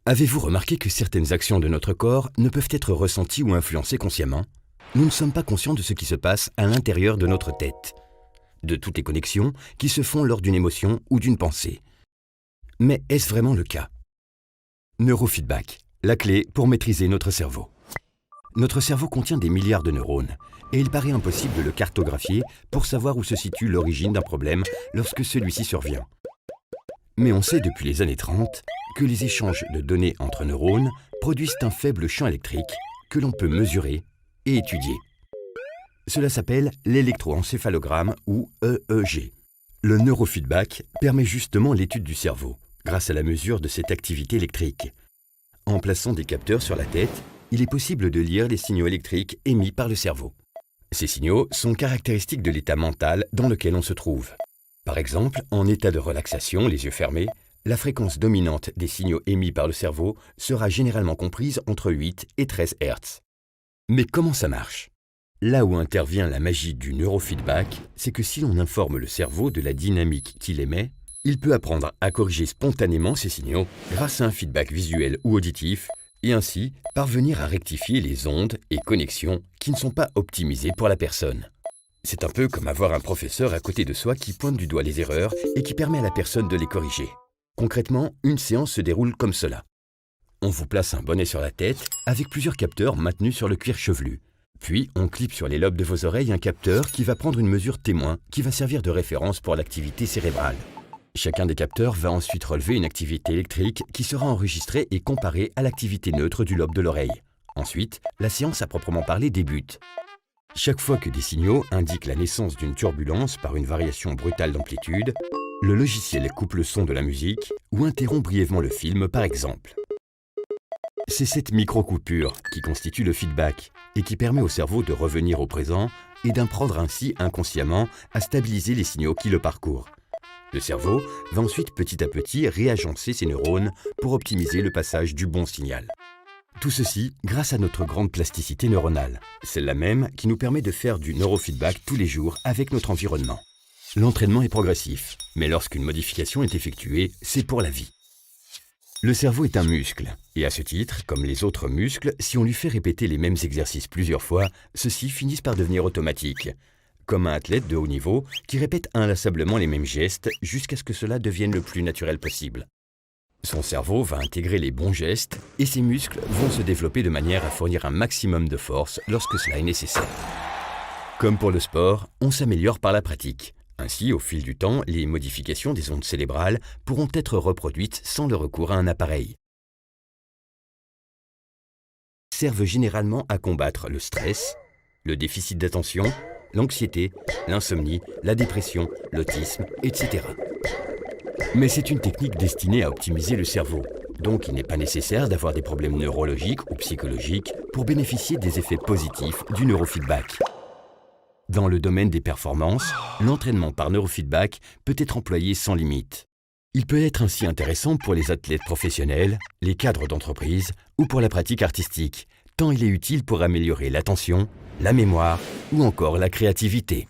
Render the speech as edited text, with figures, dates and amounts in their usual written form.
Avez-vous remarqué que certaines actions de notre corps ne peuvent être ressenties ou influencées consciemment? Nous ne sommes pas conscients de ce qui se passe à l'intérieur de notre tête, de toutes les connexions qui se font lors d'une émotion ou d'une pensée. Mais est-ce vraiment le cas? Neurofeedback, la clé pour maîtriser notre cerveau. Notre cerveau contient des milliards de neurones, et il paraît impossible de le cartographier pour savoir où se situe l'origine d'un problème lorsque celui-ci survient. Mais on sait depuis les années 30 que les échanges de données entre neurones produisent un faible champ électrique que l'on peut mesurer et étudier. Cela s'appelle l'électroencéphalogramme ou EEG. Le neurofeedback permet justement l'étude du cerveau grâce à la mesure de cette activité électrique. En plaçant des capteurs sur la tête, il est possible de lire les signaux électriques émis par le cerveau. Ces signaux sont caractéristiques de l'état mental dans lequel on se trouve. Par exemple, en état de relaxation, les yeux fermés, la fréquence dominante des signaux émis par le cerveau sera généralement comprise entre 8 et 13 Hz. Mais comment ça marche? Là où intervient la magie du neurofeedback, c'est que si l'on informe le cerveau de la dynamique qu'il émet, il peut apprendre à corriger spontanément ces signaux grâce à un feedback visuel ou auditif et ainsi parvenir à rectifier les ondes et connexions qui ne sont pas optimisées pour la personne. C'est un peu comme avoir un professeur à côté de soi qui pointe du doigt les erreurs et qui permet à la personne de les corriger. Concrètement, une séance se déroule comme cela. On vous place un bonnet sur la tête avec plusieurs capteurs maintenus sur le cuir chevelu. Puis, on clipe sur les lobes de vos oreilles un capteur qui va prendre une mesure témoin qui va servir de référence pour l'activité cérébrale. Chacun des capteurs va ensuite relever une activité électrique qui sera enregistrée et comparée à l'activité neutre du lobe de l'oreille. Ensuite, la séance à proprement parler débute. Chaque fois que des signaux indiquent la naissance d'une turbulence par une variation brutale d'amplitude, le logiciel coupe le son de la musique ou interrompt brièvement le film par exemple. C'est cette micro-coupure qui constitue le feedback et qui permet au cerveau de revenir au présent et d'apprendre ainsi inconsciemment à stabiliser les signaux qui le parcourent. Le cerveau va ensuite petit à petit réagencer ses neurones pour optimiser le passage du bon signal. Tout ceci grâce à notre grande plasticité neuronale, celle-là même qui nous permet de faire du neurofeedback tous les jours avec notre environnement. L'entraînement est progressif, mais lorsqu'une modification est effectuée, c'est pour la vie. Le cerveau est un muscle, et à ce titre, comme les autres muscles, si on lui fait répéter les mêmes exercices plusieurs fois, ceux-ci finissent par devenir automatiques. Comme un athlète de haut niveau qui répète inlassablement les mêmes gestes jusqu'à ce que cela devienne le plus naturel possible. Son cerveau va intégrer les bons gestes et ses muscles vont se développer de manière à fournir un maximum de force lorsque cela est nécessaire. Comme pour le sport, on s'améliore par la pratique. Ainsi, au fil du temps, les modifications des ondes cérébrales pourront être reproduites sans le recours à un appareil. Ils servent généralement à combattre le stress, le déficit d'attention, l'anxiété, l'insomnie, la dépression, l'autisme, etc. Mais c'est une technique destinée à optimiser le cerveau, donc il n'est pas nécessaire d'avoir des problèmes neurologiques ou psychologiques pour bénéficier des effets positifs du neurofeedback. Dans le domaine des performances, l'entraînement par neurofeedback peut être employé sans limite. Il peut être ainsi intéressant pour les athlètes professionnels, les cadres d'entreprise ou pour la pratique artistique, tant il est utile pour améliorer l'attention, la mémoire ou encore la créativité.